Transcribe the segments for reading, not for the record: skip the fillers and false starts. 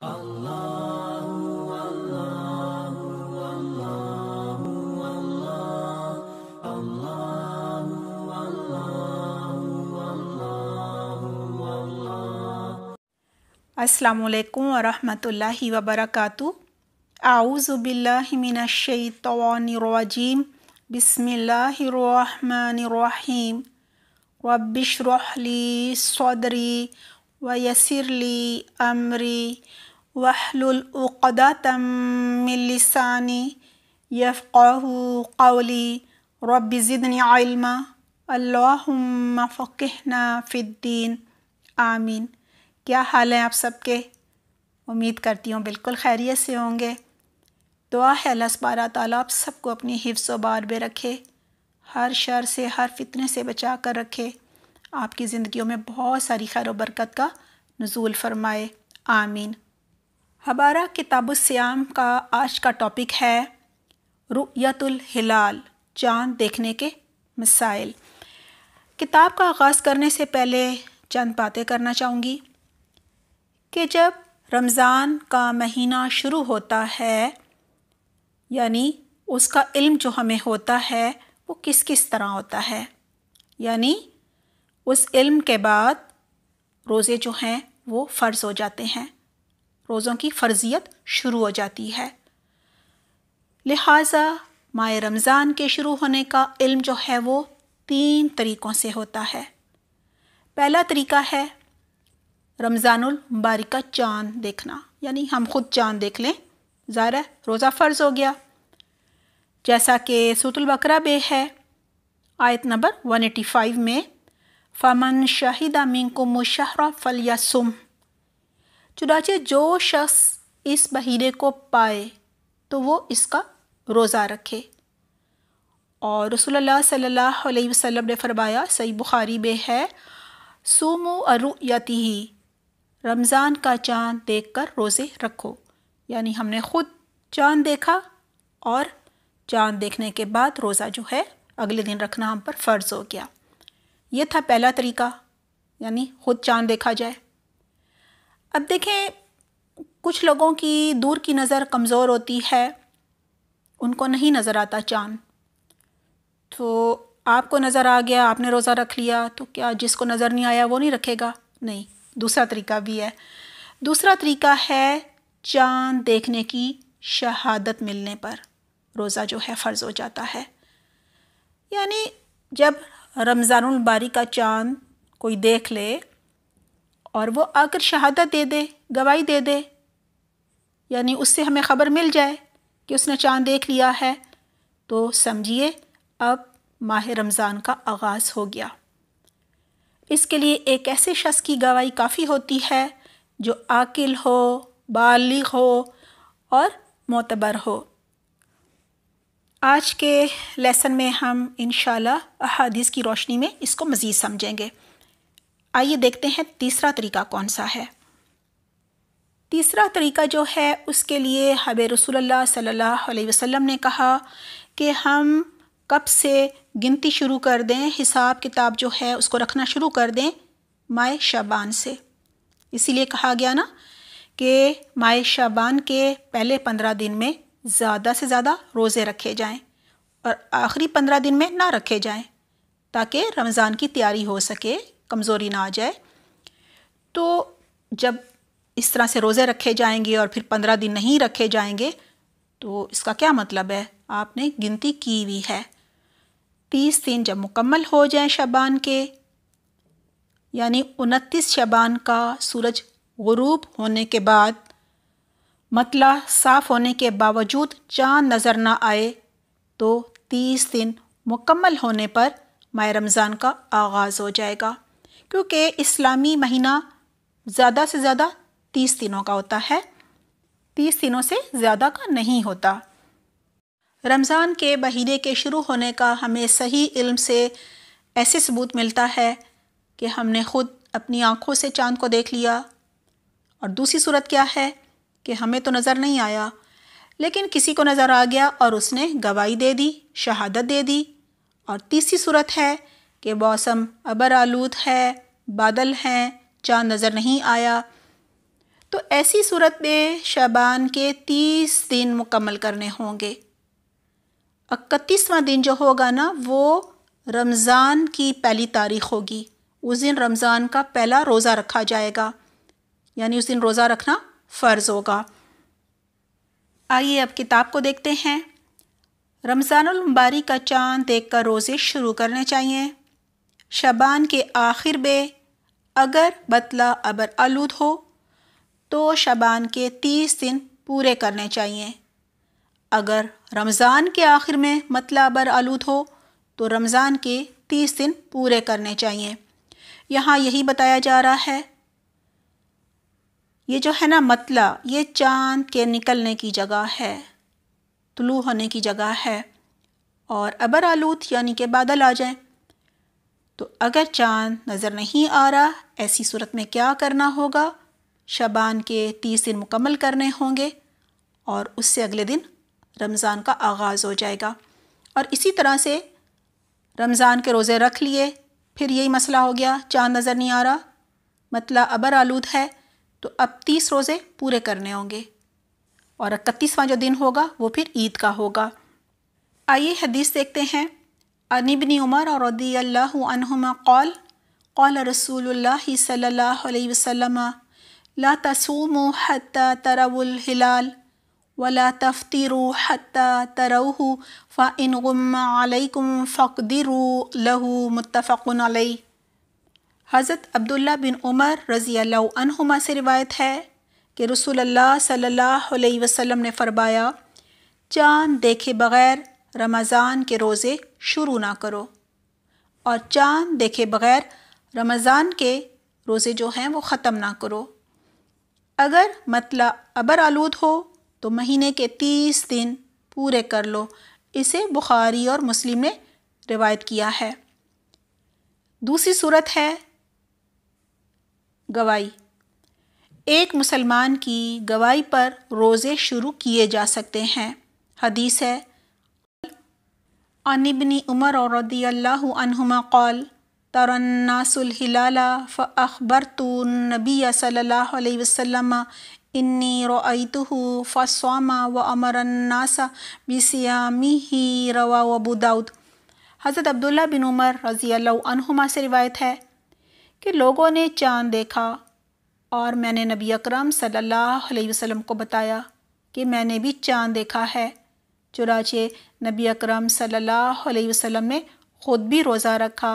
السلام علیکم ورحمۃ اللہ وبرکاتہ۔ اعوذ باللہ من الشیطان الرجیم، بسم اللہ الرحمن الرحیم۔ رب اشرح لی صدری ویسر لی امری واحلل عقدۃ من لسانی یفقہوا قولی رب زدنی علما اللہم فقہنا فی الدین آمین۔ کیا حال ہیں آپ سب کے؟ امید کرتی ہوں بالکل خیریت سے ہوں گے۔ دعا ہے اللہ سبحانہ تعالیٰ آپ سب کو اپنی حفظ و بار میں رکھے، ہر شر سے ہر فتنے سے بچا کر رکھے، آپ کی زندگیوں میں بہت ساری خیر و برکت کا نزول فرمائے، آمین۔ ہمارا کتاب الصیام کا آج کا ٹاپک ہے رؤیت الہلال، چاند دیکھنے کے مسائل۔ کتاب کا آغاز کرنے سے پہلے چند باتیں کرنا چاہوں گی کہ جب رمضان کا مہینہ شروع ہوتا ہے، یعنی اس کا علم جو ہمیں ہوتا ہے وہ کس کس طرح ہوتا ہے، یعنی اس علم کے بعد روزے جو ہیں وہ فرض ہو جاتے ہیں، روزوں کی فرضیت شروع ہو جاتی ہے۔ لہٰذا ماہ رمضان کے شروع ہونے کا علم جو ہے وہ 3 طریقوں سے ہوتا ہے۔ پہلا طریقہ ہے رمضان المبارک کا چاند دیکھنا، یعنی ہم خود چاند دیکھ لیں، ظاہر ہے روزہ فرض ہو گیا، جیسا کہ سورۃ البقرہ میں ہے آیت نمبر 185 میں فَمَن شَهِدَ مِنكُمُ الشَّهْرَ فَلْيَصُمْ، چنانچہ جو شخص اس مہینے کو پائے تو وہ اس کا روزہ رکھے۔ اور رسول اللہ صلی اللہ علیہ وسلم نے فرمایا، صحیح بخاری میں ہے، صوموا رؤیتہ، رمضان کا چاند دیکھ کر روزے رکھو، یعنی ہم نے خود چاند دیکھا اور چاند دیکھنے کے بعد روزہ جو ہے اگلے دن رکھنا ہم پر فرض ہو گیا۔ یہ تھا پہلا طریقہ، یعنی خود چاند دیکھا جائے۔ اب دیکھیں کچھ لوگوں کی دور کی نظر کمزور ہوتی ہے، ان کو نہیں نظر آتا چاند، تو آپ کو نظر آ گیا، آپ نے روزہ رکھ لیا، تو کیا جس کو نظر نہیں آیا وہ نہیں رکھے گا؟ نہیں، دوسرا طریقہ بھی ہے۔ دوسرا طریقہ ہے چاند دیکھنے کی شہادت ملنے پر روزہ جو ہے فرض ہو جاتا ہے، یعنی جب رمضان المبارک کا چاند کوئی دیکھ لے اور وہ آ کر شہادت دے دے، گواہی دے دے، یعنی اس سے ہمیں خبر مل جائے کہ اس نے چاند دیکھ لیا ہے، تو سمجھیے اب ماہ رمضان کا آغاز ہو گیا۔ اس کے لیے ایک ایسے شخص کی گواہی کافی ہوتی ہے جو عاقل ہو، بالغ ہو اور معتبر ہو۔ آج کے لیسن میں ہم انشاءاللہ احادیث کی روشنی میں اس کو مزید سمجھیں گے۔ آئیے دیکھتے ہیں تیسرا طریقہ کون سا ہے۔ تیسرا طریقہ جو ہے اس کے لیے حبیب رسول اللہ صلی اللہ علیہ وسلم نے کہا کہ ہم کب سے گنتی شروع کر دیں، حساب کتاب جو ہے اس کو رکھنا شروع کر دیں ماہ شعبان سے۔ اسی لیے کہا گیا نا کہ ماہ شعبان کے پہلے 15 دن میں زیادہ سے زیادہ روزے رکھے جائیں اور آخری 15 دن میں نہ رکھے جائیں، تاکہ رمضان کی تیاری ہو سکے، کمزوری نہ آ جائے۔ تو جب اس طرح سے روزے رکھے جائیں گے اور پھر 15 دن نہیں رکھے جائیں گے تو اس کا کیا مطلب ہے؟ آپ نے گنتی کی ہوئی ہے۔ 30 دن جب مکمل ہو جائیں شعبان کے، یعنی 29 شعبان کا سورج غروب ہونے کے بعد، مطلع صاف ہونے کے باوجود چاند نظر نہ آئے، تو 30 دن مکمل ہونے پر ماہ رمضان کا آغاز ہو جائے گا، کیونکہ اسلامی مہینہ زیادہ سے زیادہ 30 دنوں کا ہوتا ہے، 30 دنوں سے زیادہ کا نہیں ہوتا۔ رمضان کے مہینے کے شروع ہونے کا ہمیں صحیح علم سے ایسے ثبوت ملتا ہے کہ ہم نے خود اپنی آنکھوں سے چاند کو دیکھ لیا، اور دوسری صورت کیا ہے کہ ہمیں تو نظر نہیں آیا لیکن کسی کو نظر آ گیا اور اس نے گواہی دے دی، شہادت دے دی، اور تیسری صورت ہے کہ موسم ابر آلود ہے، بادل ہیں، چاند نظر نہیں آیا، تو ایسی صورت میں شعبان کے 30 دن مکمل کرنے ہوں گے۔ 31واں دن جو ہوگا نا وہ رمضان کی پہلی تاریخ ہوگی، اس دن رمضان کا پہلا روزہ رکھا جائے گا، یعنی اس دن روزہ رکھنا فرض ہوگا۔ آئیے اب کتاب کو دیکھتے ہیں۔ رمضان المبارک کا چاند دیکھ کر روزے شروع کرنے چاہیے۔ شعبان کے آخر میں اگر بطلہ ابر آلود ہو تو شعبان کے 30 دن پورے کرنے چاہیے۔ اگر رمضان کے آخر میں مطلع ابر آلود ہو تو رمضان کے 30 دن پورے کرنے چاہیے۔ یہاں یہی بتایا جا رہا ہے، یہ جو ہے نا مطلع، یہ چاند کے نکلنے کی جگہ ہے، طلوع ہونے کی جگہ ہے، اور ابر آلود یعنی کہ بادل آ جائیں۔ تو اگر چاند نظر نہیں آ رہا، ایسی صورت میں کیا کرنا ہوگا؟ شعبان کے 30 دن مکمل کرنے ہوں گے اور اس سے اگلے دن رمضان کا آغاز ہو جائے گا۔ اور اسی طرح سے رمضان کے روزے رکھ لیے، پھر یہی مسئلہ ہو گیا، چاند نظر نہیں آ رہا، مطلع ابر آلود ہے، تو اب 30 روزے پورے کرنے ہوں گے، اور 31واں جو دن ہوگا وہ پھر عید کا ہوگا۔ آئیے حدیث دیکھتے ہیں۔ عن ابن عمر رضی اللہ عنہما قال قال رسول اللہ صلی اللہ علیہ وسلم لا تصوموا حتى تروا الهلال ولا تفطروا حتى تروه فإن غم عليكم فاقدروا له متفق علیہ۔ حضرت عبداللہ بن عمر رضی اللہ عنہما سے روایت ہے کہ رسول اللہ صلی اللہ علیہ وسلم نے فرمایا، چاند دیکھے بغیر رمضان کے روزے شروع نہ کرو، اور چاند دیکھے بغیر رمضان کے روزے جو ہیں وہ ختم نہ کرو۔ اگر مطلع ابر آلود ہو تو مہینے کے 30 دن پورے کر لو، اسے بخاری اور مسلم نے روایت کیا ہے۔ دوسری صورت ہے گواہی۔ ایک مسلمان کی گواہی پر روزے شروع کیے جا سکتے ہیں۔ حدیث ہے، عن ابن عمر رضی اللہ عنہما قال ترى الناس الهلال فأخبرت النبي صلی اللہ علیہ وسلم انی رأیته فصام وأمر الناس بصيامه رواه ابو داؤد۔ حضرت عبداللہ بن عمر رضی اللہ عنہما سے روایت ہے کہ لوگوں نے چاند دیکھا اور میں نے نبی اکرم صلی اللہ علیہ وسلم کو بتایا کہ میں نے بھی چاند دیکھا ہے، چنانچہ نبی اکرم صلی اللہ علیہ وسلم نے خود بھی روزہ رکھا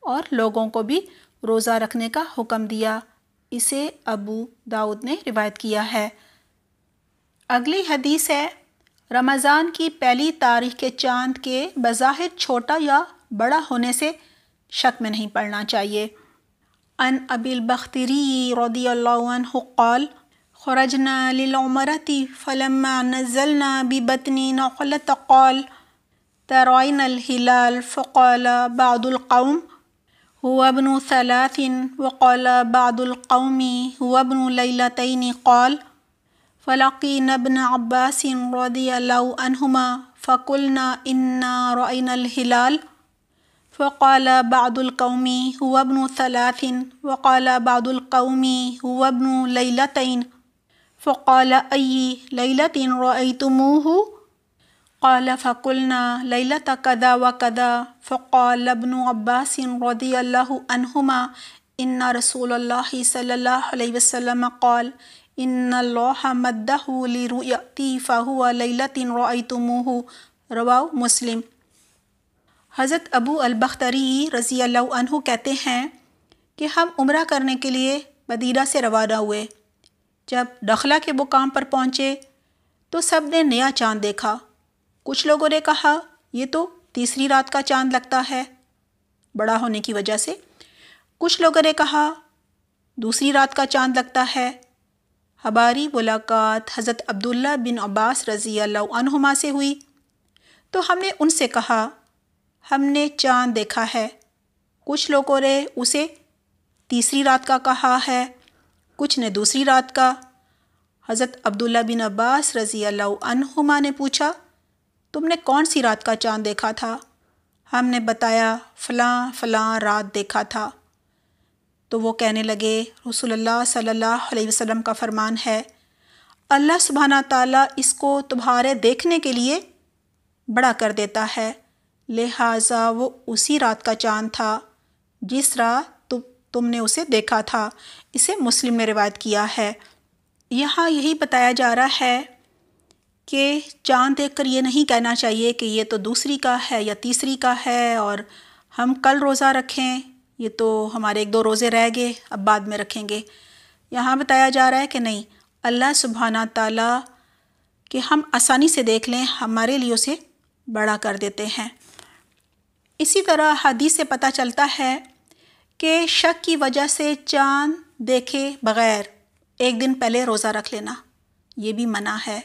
اور لوگوں کو بھی روزہ رکھنے کا حکم دیا۔ اسے ابو داؤد نے روایت کیا ہے۔ اگلی حدیث ہے، رمضان کی پہلی تاریخ کے چاند کے بظاہر چھوٹا یا بڑا ہونے سے شک میں نہیں پڑنا چاہیے۔ عن ابی البختری رضی اللہ عنہ قال خرجنا للعمرة فلما نزلنا ببطن نخلة قال ترين الهلال فقال بعض القوم هو ابن 3 وقال بعض القوم هو ابن ليلتين قال فلقينا ابن عباس رضي الله عنهما فقلنا إنا رأينا الهلال فقال بعض القوم هو ابن 3 وقال بعض القوم هو ابن ليلتين فقال أي ليلة رأيتموه قال فقلنا ليلة كذا وكذا فقال ابن عباس رضي الله عنهما إن رسول الله صلى الله عليه وسلم قال إن الله مده لرؤيتي فهو ليلة رأيتموه رواه مسلم۔ حضرت ابو البختری رضی اللہ عنہ کہتے ہیں کہ ہم عمرہ کرنے کے لیے مدینہ سے روانہ ہوئے۔ جب نخلا کے مقام پر پہنچے تو سب نے نیا چاند دیکھا۔ کچھ لوگوں نے کہا یہ تو تیسری رات کا چاند لگتا ہے بڑا ہونے کی وجہ سے، کچھ لوگوں نے کہا دوسری رات کا چاند لگتا ہے۔ ہماری ملاقات حضرت عبداللہ بن عباس رضی اللہ عنہما سے ہوئی تو ہم نے ان سے کہا ہم نے چاند دیکھا ہے۔ کچھ لوگوں نے اسے تیسری رات کا کہا ہے، کچھ نے دوسری رات کا۔ حضرت عبداللہ بن عباس رضی اللہ عنہما نے پوچھا تم نے کون سی رات کا چاند دیکھا تھا؟ ہم نے بتایا فلاں فلاں رات دیکھا تھا۔ تو وہ کہنے لگے رسول اللہ صلی اللہ علیہ وسلم کا فرمان ہے اللہ سبحانہ تعالیٰ اس کو تمہارے دیکھنے کے لیے بڑا کر دیتا ہے، لہٰذا وہ اسی رات کا چاند تھا جس رات تم نے اسے دیکھا تھا۔ اسے مسلم نے روایت کیا ہے۔ یہاں یہی بتایا جا رہا ہے کہ چاند دیکھ کر یہ نہیں کہنا چاہیے کہ یہ تو دوسری کا ہے یا تیسری کا ہے اور ہم کل روزہ رکھیں، یہ تو ہمارے 1-2 روزے رہ گئے اب بعد میں رکھیں گے۔ یہاں بتایا جا رہا ہے کہ نہیں، اللہ سبحانہ تعالیٰ کہ ہم آسانی سے دیکھ لیں ہمارے لیے اسے بڑا کر دیتے ہیں۔ اسی طرح حدیث سے پتہ چلتا ہے کہ شک کی وجہ سے چاند دیکھے بغیر 1 دن پہلے روزہ رکھ لینا یہ بھی منع ہے،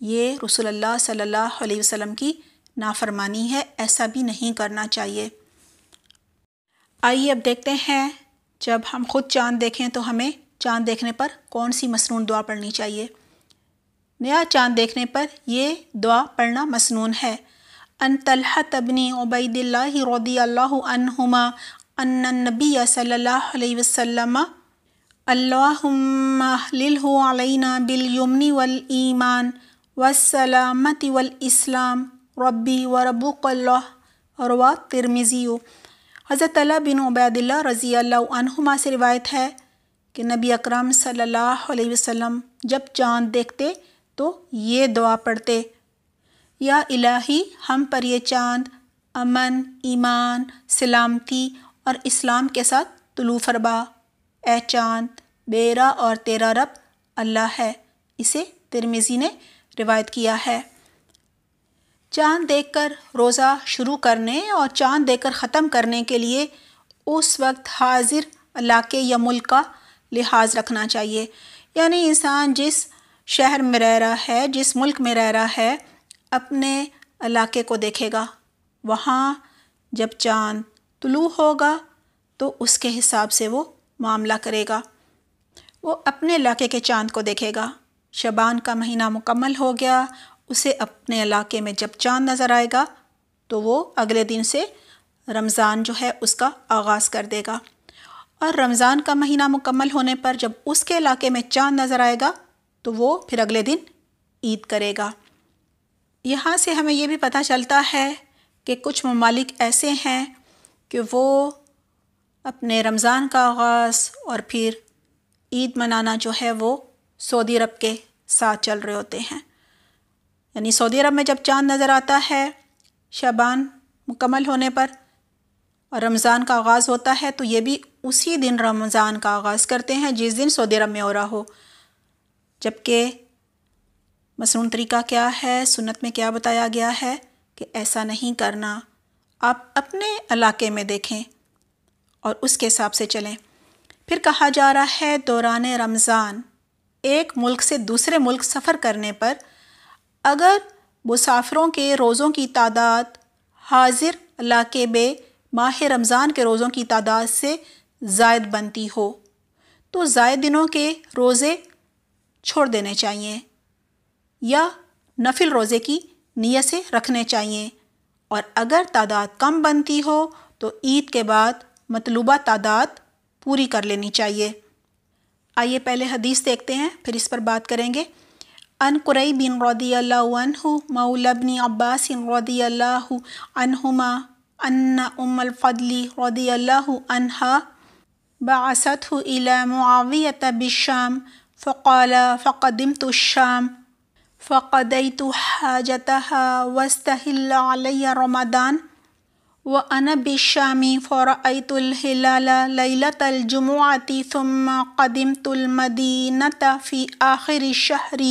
یہ رسول اللہ صلی اللہ علیہ وسلم کی نافرمانی ہے، ایسا بھی نہیں کرنا چاہیے۔ آئیے اب دیکھتے ہیں جب ہم خود چاند دیکھیں تو ہمیں چاند دیکھنے پر کون سی مسنون دعا پڑھنی چاہیے۔ نیا چاند دیکھنے پر یہ دعا پڑھنا مسنون ہے۔ ان طلحۃ بن عبید اللہ رضی اللہ عنہما ان النبی صلی اللہ علیہ وسلم اللہم احللہ علینا بالیمن والایمان والسلامۃ والاسلام ربی وربک اللہ رواہ ترمذی۔ حضرت طلحہ بن عبید اللہ رضی اللہ عنہما سے روایت ہے کہ نبی اکرم صلی اللہ علیہ وسلم جب چاند دیکھتے تو یہ دعا پڑھتے، یا الہی ہم پر یہ چاند امن، ایمان، سلامتی اور اسلام کے ساتھ طلوع فرما۔ اے چاند میرا اور تیرا رب اللہ ہے۔ اسے ترمذی نے روایت کیا ہے۔ چاند دیکھ کر روزہ شروع کرنے اور چاند دیکھ کر ختم کرنے کے لیے اس وقت حاضر علاقے یا ملک کا لحاظ رکھنا چاہیے، یعنی انسان جس شہر میں رہ رہا ہے، جس ملک میں رہ رہا ہے، اپنے علاقے کو دیکھے گا، وہاں جب چاند طلوع ہوگا تو اس کے حساب سے وہ معاملہ کرے گا۔ وہ اپنے علاقے کے چاند کو دیکھے گا۔ شعبان کا مہینہ مکمل ہو گیا، اسے اپنے علاقے میں جب چاند نظر آئے گا تو وہ اگلے دن سے رمضان جو ہے اس کا آغاز کر دے گا، اور رمضان کا مہینہ مکمل ہونے پر جب اس کے علاقے میں چاند نظر آئے گا تو وہ پھر اگلے دن عید کرے گا۔ یہاں سے ہمیں یہ بھی پتہ چلتا ہے کہ کچھ ممالک ایسے ہیں کہ وہ اپنے رمضان کا آغاز اور پھر عید منانا جو ہے وہ سعودی عرب کے ساتھ چل رہے ہوتے ہیں، یعنی سعودی عرب میں جب چاند نظر آتا ہے شعبان مکمل ہونے پر اور رمضان کا آغاز ہوتا ہے تو یہ بھی اسی دن رمضان کا آغاز کرتے ہیں جس دن سعودی عرب میں ہو رہا ہو، جبکہ مسنون طریقہ کیا ہے، سنت میں کیا بتایا گیا ہے کہ ایسا نہیں کرنا، آپ اپنے علاقے میں دیکھیں اور اس کے حساب سے چلیں۔ پھر کہا جا رہا ہے دوران رمضان ایک ملک سے دوسرے ملک سفر کرنے پر اگر مسافروں کے روزوں کی تعداد حاضر علاقے میں ماہ رمضان کے روزوں کی تعداد سے زائد بنتی ہو تو زائد دنوں کے روزے چھوڑ دینے چاہیے یا نفل روزے کی نیت سے رکھنے چاہیے، اور اگر تعداد کم بنتی ہو تو عید کے بعد مطلوبہ تعداد پوری کر لینی چاہیے۔ آئیے پہلے حدیث دیکھتے ہیں پھر اس پر بات کریں گے۔ ان قریب رضی اللہ عنہ مولی ابن عباس رضی اللہ عنہما ان ام الفضل رضی اللہ عنہا بعثته الى معاویة بالشام فقال فقدمت الشام فقضيت حاجتها واستهل علي رمضان وأنا بالشام فرأيت الهلال ليلة الجمعة ثم قدمت المدينة في آخر الشهر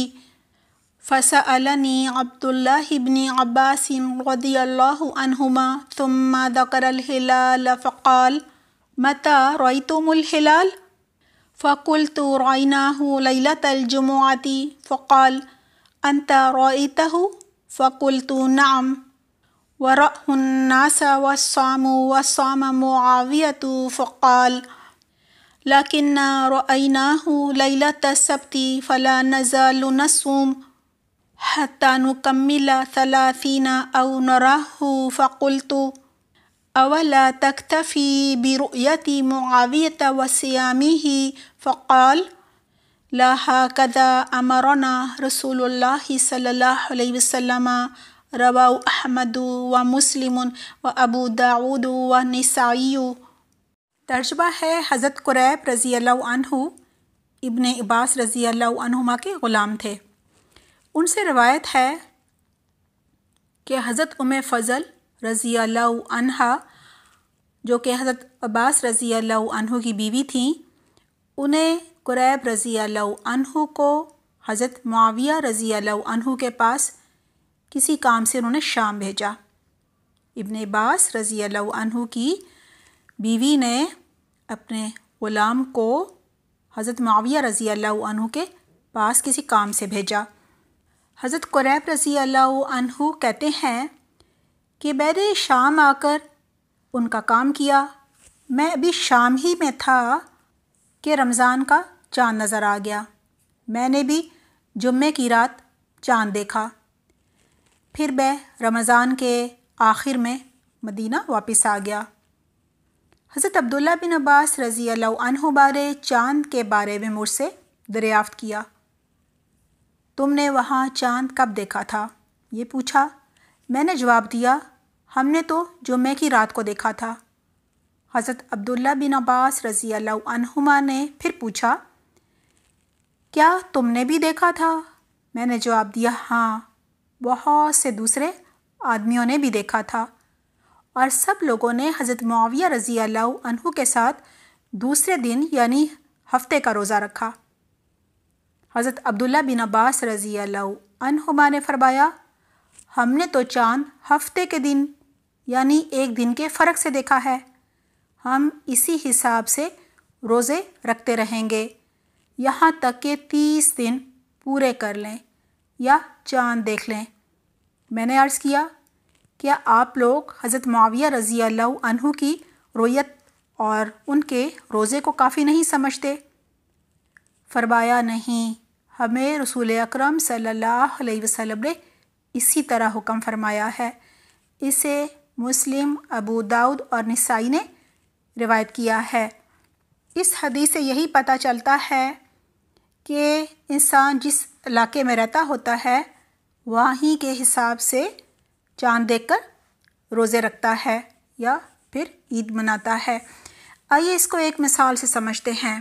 فسألني عبد الله بن عباس رضي الله عنهما ثم ذكر الهلال فقال متى رأيتم الهلال؟ فقلت رأيناه ليلة الجمعة فقال أنت رأيته؟ فقلت نعم ورأه الناس وصام معاوية فقال لكن رأيناه ليلة السبت فلا نزال نصوم حتى نكمل 30 أو نراه. فقلت اولا تکتفی برؤیت معاویۃ وصیامہ فقال لا ہکذا امرنا رسول اللہ صلی اللہ علیہ وسلم، رواہ احمد و مسلم و ابو داود و نسائی۔ ترجمہ ہے، حضرت قریب رضی اللہ عنہ ابن عباس رضی اللہ عنہما کے غلام تھے۔ ان سے روایت ہے کہ حضرت فضل رضی اللہ عنہا، جو کہ حضرت عباس رضی اللہ عنہ کی بیوی تھیں، انہیں قریب رضی اللہ عنہ کو حضرت معاویہ رضی اللہ عنہ کے پاس کسی کام سے انہوں نے شام بھیجا۔ ابن عباس رضی اللہ عنہ کی بیوی نے اپنے غلام کو حضرت معاویہ رضی اللہ عنہ کے پاس کسی کام سے بھیجا۔ حضرت قریب رضی اللہ عنہ کہتے ہیں کہ میں نے شام آ کر ان کا کام کیا۔ میں ابھی شام ہی میں تھا کہ رمضان کا چاند نظر آ گیا۔ میں نے بھی جمعے کی رات چاند دیکھا۔ پھر میں رمضان کے آخر میں مدینہ واپس آ گیا۔ حضرت عبداللہ بن عباس رضی اللہ عنہ بارے چاند کے بارے میں مجھ سے دریافت کیا، تم نے وہاں چاند کب دیکھا تھا؟ یہ پوچھا۔ میں نے جواب دیا، ہم نے تو جمعے کی رات کو دیکھا تھا۔ حضرت عبداللہ بن عباس رضی اللہ عنہما نے پھر پوچھا، کیا تم نے بھی دیکھا تھا؟ میں نے جواب دیا، ہاں، بہت سے دوسرے آدمیوں نے بھی دیکھا تھا، اور سب لوگوں نے حضرت معاویہ رضی اللہ عنہ کے ساتھ دوسرے دن یعنی ہفتے کا روزہ رکھا۔ حضرت عبداللہ بن عباس رضی اللہ عنہما نے فرمایا، ہم نے تو چاند ہفتے کے دن یعنی ایک دن کے فرق سے دیکھا ہے۔ ہم اسی حساب سے روزے رکھتے رہیں گے یہاں تک کہ 30 دن پورے کر لیں یا چاند دیکھ لیں۔ میں نے عرض کیا، کیا آپ لوگ حضرت معاویہ رضی اللہ عنہ کی رؤیت اور ان کے روزے کو کافی نہیں سمجھتے؟ فرمایا، نہیں، ہمیں رسول اکرم صلی اللہ علیہ وسلم نے اسی طرح حکم فرمایا ہے۔ اسے مسلم، ابو داؤد اور نسائی نے روایت کیا ہے۔ اس حدیث سے یہی پتہ چلتا ہے کہ انسان جس علاقے میں رہتا ہوتا ہے وہیں کے حساب سے چاند دیکھ کر روزے رکھتا ہے یا پھر عید مناتا ہے۔ آئیے اس کو ایک مثال سے سمجھتے ہیں۔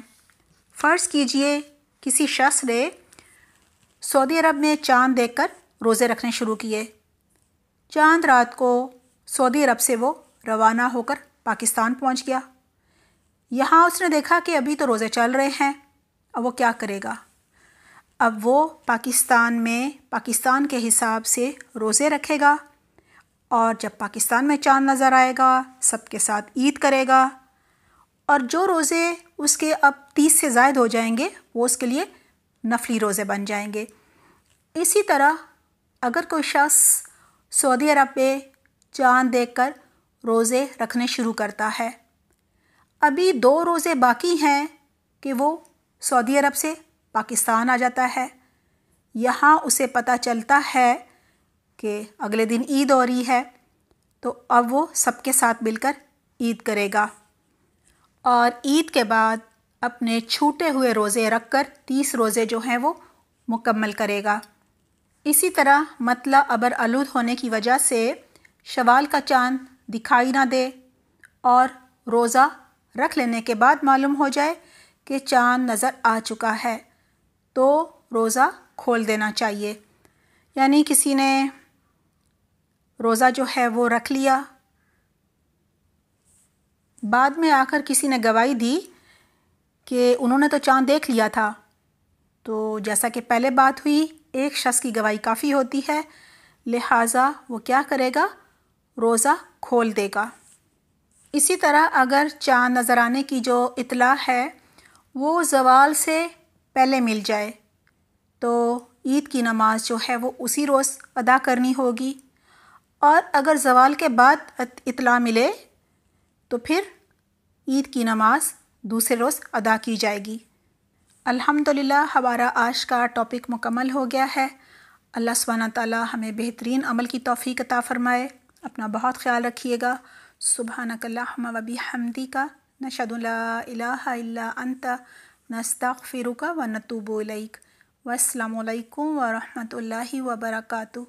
فرض کیجئے کسی شخص نے سعودی عرب میں چاند دیکھ کر روزے رکھنے شروع کیے۔ چاند رات کو سعودی عرب سے وہ روانہ ہو کر پاکستان پہنچ گیا۔ یہاں اس نے دیکھا کہ ابھی تو روزے چل رہے ہیں، اب وہ کیا کرے گا؟ اب وہ پاکستان میں پاکستان کے حساب سے روزے رکھے گا، اور جب پاکستان میں چاند نظر آئے گا سب کے ساتھ عید کرے گا، اور جو روزے اس کے اب 30 سے زائد ہو جائیں گے وہ اس کے لیے نفلی روزے بن جائیں گے۔ اسی طرح اگر کوئی شخص سعودی عرب میں چاند دیکھ کر روزے رکھنے شروع کرتا ہے، ابھی 2 روزے باقی ہیں کہ وہ سعودی عرب سے پاکستان آ جاتا ہے۔ یہاں اسے پتہ چلتا ہے کہ اگلے دن عید ہو رہی ہے، تو اب وہ سب کے ساتھ مل کر عید کرے گا، اور عید کے بعد اپنے چھوٹے ہوئے روزے رکھ کر 30 روزے جو ہیں وہ مکمل کرے گا۔ اسی طرح مطلع ابر آلود ہونے کی وجہ سے شوال کا چاند دکھائی نہ دے اور روزہ رکھ لینے کے بعد معلوم ہو جائے کہ چاند نظر آ چکا ہے تو روزہ کھول دینا چاہیے۔ یعنی کسی نے روزہ جو ہے وہ رکھ لیا، بعد میں آ کر کسی نے گواہی دی کہ انہوں نے تو چاند دیکھ لیا تھا، تو جیسا کہ پہلے بات ہوئی ایک شخص کی گواہی کافی ہوتی ہے، لہٰذا وہ کیا کرے گا؟ روزہ کھول دے گا۔ اسی طرح اگر چاند نظر آنے کی جو اطلاع ہے وہ زوال سے پہلے مل جائے تو عید کی نماز جو ہے وہ اسی روز ادا کرنی ہوگی، اور اگر زوال کے بعد اطلاع ملے تو پھر عید کی نماز دوسرے روز ادا کی جائے گی۔ الحمدللہ ہمارا آج کا ٹاپک مکمل ہو گیا ہے۔ اللہ سبحانہ تعالی ہمیں بہترین عمل کی توفیق عطا فرمائے۔ اپنا بہت خیال رکھیے گا۔ سبحانک اللہم و بحمدک نشہد لا الہ الا انت نستغفرک و نتوب الیک۔ والسلام علیکم ورحمۃ اللہ وبرکاتہ۔